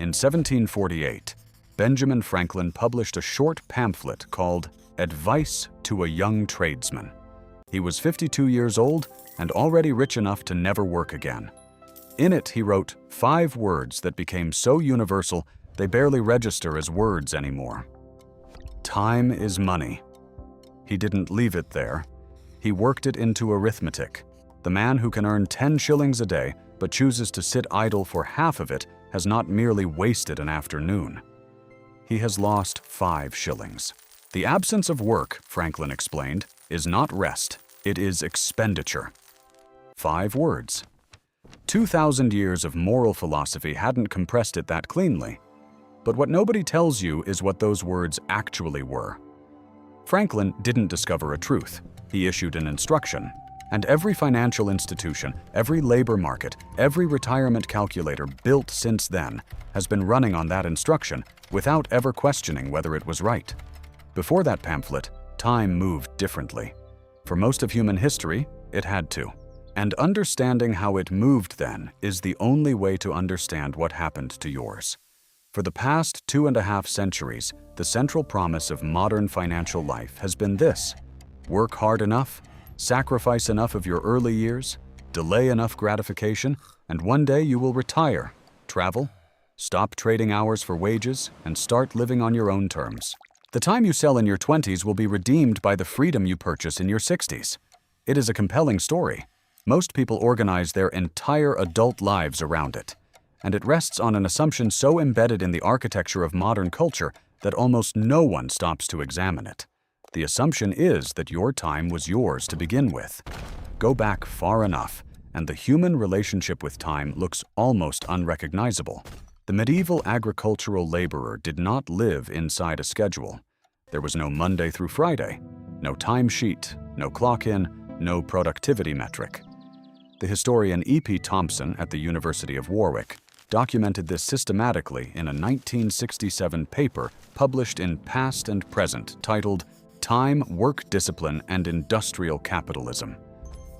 In 1748, Benjamin Franklin published a short pamphlet called Advice to a Young Tradesman. He was 52 years old and already rich enough to never work again. In it, he wrote 5 words that became so universal they barely register as words anymore. Time is money. He didn't leave it there. He worked it into arithmetic. The man who can earn 10 shillings a day but chooses to sit idle for half of it has not merely wasted an afternoon. He has lost 5 shillings. The absence of work, Franklin explained, is not rest, it is expenditure. 5 words. 2,000 years of moral philosophy hadn't compressed it that cleanly. But what nobody tells you is what those words actually were. Franklin didn't discover a truth. He issued an instruction. And every financial institution, every labor market, every retirement calculator built since then has been running on that instruction without ever questioning whether it was right. Before that pamphlet, time moved differently. For most of human history, it had to. And understanding how it moved then is the only way to understand what happened to yours. For the past 2.5 centuries, the central promise of modern financial life has been this: work hard enough, sacrifice enough of your early years, delay enough gratification, and one day you will retire, travel, stop trading hours for wages, and start living on your own terms. The time you sell in your 20s will be redeemed by the freedom you purchase in your 60s. It is a compelling story. Most people organize their entire adult lives around it, and it rests on an assumption so embedded in the architecture of modern culture that almost no one stops to examine it. The assumption is that your time was yours to begin with. Go back far enough, and the human relationship with time looks almost unrecognizable. The medieval agricultural laborer did not live inside a schedule. There was no Monday through Friday, no timesheet, no clock-in, no productivity metric. The historian E.P. Thompson at the University of Warwick documented this systematically in a 1967 paper published in Past and Present titled Time, Work Discipline, and Industrial Capitalism.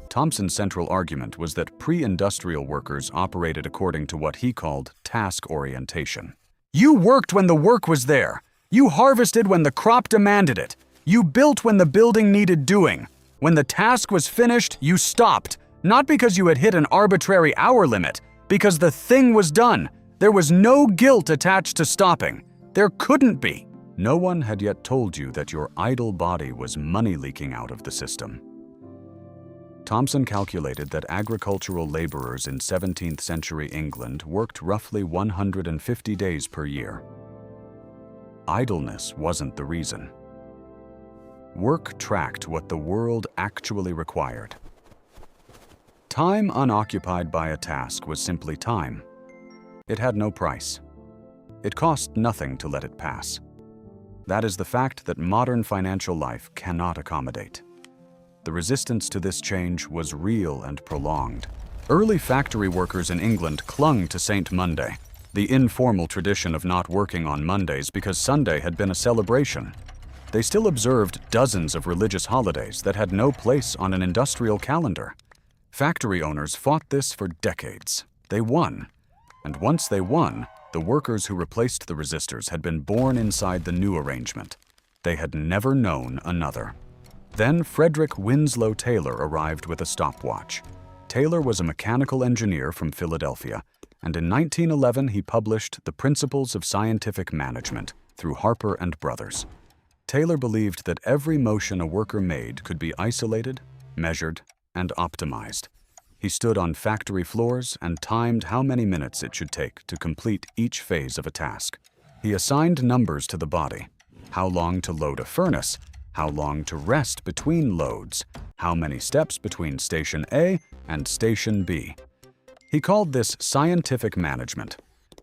Thompson's central argument was that pre-industrial workers operated according to what he called task orientation. You worked when the work was there. You harvested when the crop demanded it. You built when the building needed doing. When the task was finished, you stopped, not because you had hit an arbitrary hour limit, because the thing was done. There was no guilt attached to stopping. There couldn't be. No one had yet told you that your idle body was money leaking out of the system. Thompson calculated that agricultural laborers in 17th century England worked roughly 150 days per year. Idleness wasn't the reason. Work tracked what the world actually required. Time unoccupied by a task was simply time. It had no price. It cost nothing to let it pass. That is the fact that modern financial life cannot accommodate. The resistance to this change was real and prolonged. Early factory workers in England clung to St. Monday, the informal tradition of not working on Mondays because Sunday had been a celebration. They still observed dozens of religious holidays that had no place on an industrial calendar. Factory owners fought this for decades. They won. And once they won, the workers who replaced the resistors had been born inside the new arrangement. They had never known another. Then Frederick Winslow Taylor arrived with a stopwatch. Taylor was a mechanical engineer from Philadelphia, and in 1911 he published The Principles of Scientific Management through Harper and Brothers. Taylor believed that every motion a worker made could be isolated, measured, and optimized. He stood on factory floors and timed how many minutes it should take to complete each phase of a task. He assigned numbers to the body: how long to load a furnace, how long to rest between loads, how many steps between station A and station B. He called this scientific management.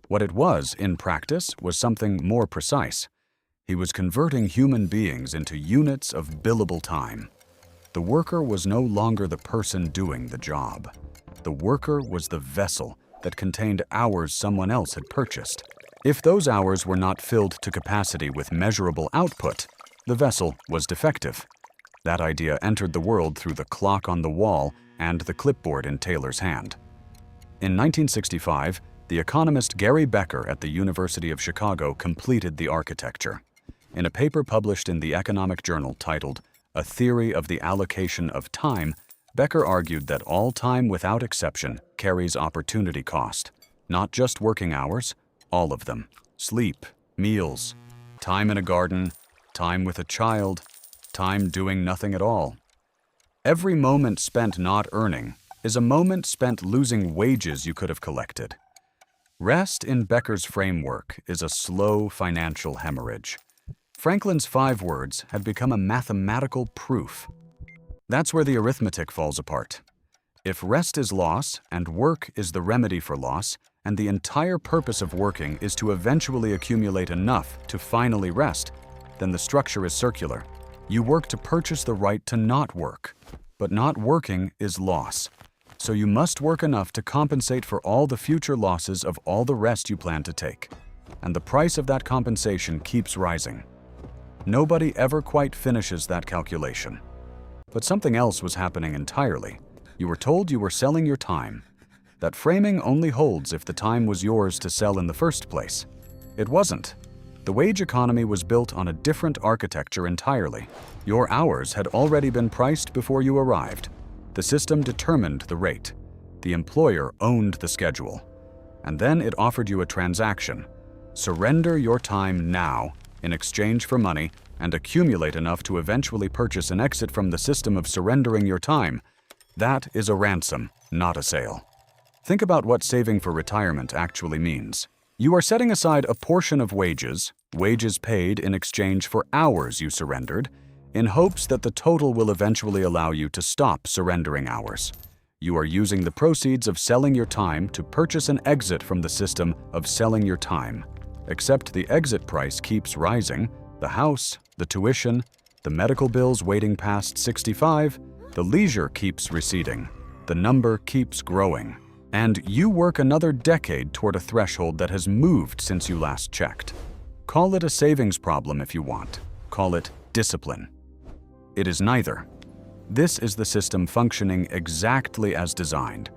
What it was, in practice, was something more precise. He was converting human beings into units of billable time. The worker was no longer the person doing the job. The worker was the vessel that contained hours someone else had purchased. If those hours were not filled to capacity with measurable output, the vessel was defective. That idea entered the world through the clock on the wall and the clipboard in Taylor's hand. In 1965, The economist Gary Becker at the University of Chicago completed the architecture. In a paper published in the Economic Journal titled A Theory of the Allocation of Time, Becker argued that all time without exception carries opportunity cost. Not just working hours, all of them. Sleep, meals, time in a garden, time with a child, time doing nothing at all. Every moment spent not earning is a moment spent losing wages you could have collected. Rest in Becker's framework is a slow financial hemorrhage. Franklin's 5 words had become a mathematical proof. That's where the arithmetic falls apart. If rest is loss, and work is the remedy for loss, and the entire purpose of working is to eventually accumulate enough to finally rest, then the structure is circular. You work to purchase the right to not work, but not working is loss. So you must work enough to compensate for all the future losses of all the rest you plan to take. And the price of that compensation keeps rising. Nobody ever quite finishes that calculation. But something else was happening entirely. You were told you were selling your time. That framing only holds if the time was yours to sell in the first place. It wasn't. The wage economy was built on a different architecture entirely. Your hours had already been priced before you arrived. The system determined the rate. The employer owned the schedule. And then it offered you a transaction. Surrender your time now in exchange for money and accumulate enough to eventually purchase an exit from the system of surrendering your time. That is a ransom, not a sale. Think about what saving for retirement actually means. You are setting aside a portion of wages paid in exchange for hours you surrendered, in hopes that the total will eventually allow you to stop surrendering hours. You are using the proceeds of selling your time to purchase an exit from the system of selling your time. Except the exit price keeps rising, the house, the tuition, the medical bills waiting past 65, the leisure keeps receding, the number keeps growing. And you work another decade toward a threshold that has moved since you last checked. Call it a savings problem if you want. Call it discipline. It is neither. This is the system functioning exactly as designed.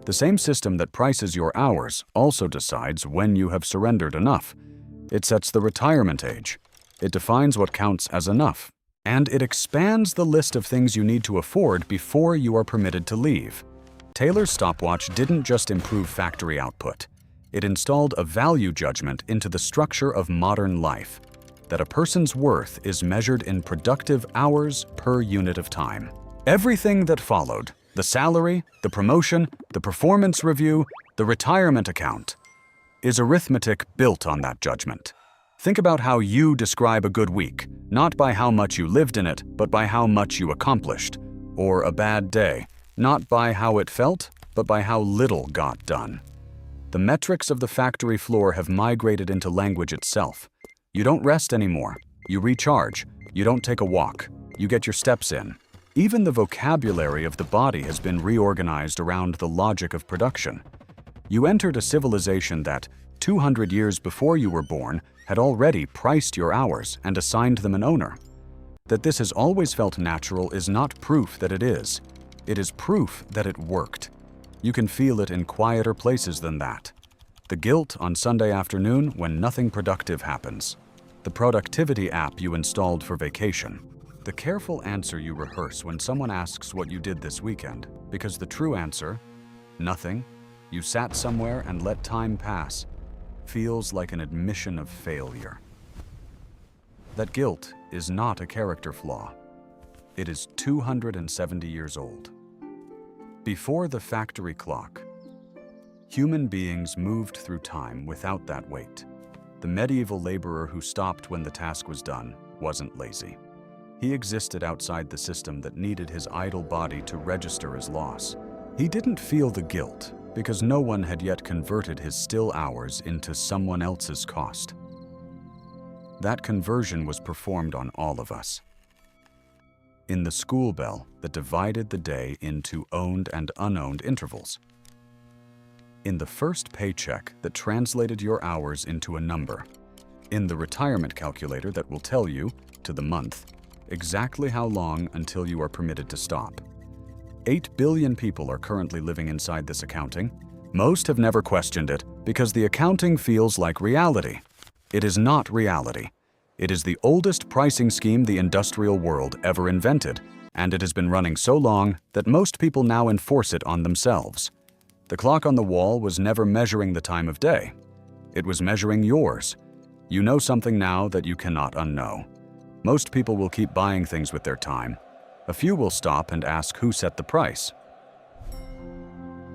The same system that prices your hours also decides when you have surrendered enough. It sets the retirement age. It defines what counts as enough. And it expands the list of things you need to afford before you are permitted to leave. Taylor's stopwatch didn't just improve factory output. It installed a value judgment into the structure of modern life, that a person's worth is measured in productive hours per unit of time. Everything that followed, the salary, the promotion, the performance review, the retirement account, is arithmetic built on that judgment. Think about how you describe a good week, not by how much you lived in it, but by how much you accomplished. Or a bad day, not by how it felt, but by how little got done. The metrics of the factory floor have migrated into language itself. You don't rest anymore. You recharge. You don't take a walk. You get your steps in. Even the vocabulary of the body has been reorganized around the logic of production. You entered a civilization that, 200 years before you were born, had already priced your hours and assigned them an owner. That this has always felt natural is not proof that it is. It is proof that it worked. You can feel it in quieter places than that. The guilt on Sunday afternoon when nothing productive happens. The productivity app you installed for vacation. The careful answer you rehearse when someone asks what you did this weekend, because the true answer, nothing, you sat somewhere and let time pass, feels like an admission of failure. That guilt is not a character flaw. It is 270 years old. Before the factory clock, human beings moved through time without that weight. The medieval laborer who stopped when the task was done wasn't lazy. He existed outside the system that needed his idle body to register as loss. He didn't feel the guilt because no one had yet converted his still hours into someone else's cost. That conversion was performed on all of us. In the school bell that divided the day into owned and unowned intervals. In the first paycheck that translated your hours into a number. In the retirement calculator that will tell you, to the month, exactly how long until you are permitted to stop. 8 billion people are currently living inside this accounting. Most have never questioned it because the accounting feels like reality. It is not reality. It is the oldest pricing scheme the industrial world ever invented, and it has been running so long that most people now enforce it on themselves. The clock on the wall was never measuring the time of day. It was measuring yours. You know something now that you cannot unknow. Most people will keep buying things with their time. A few will stop and ask who set the price.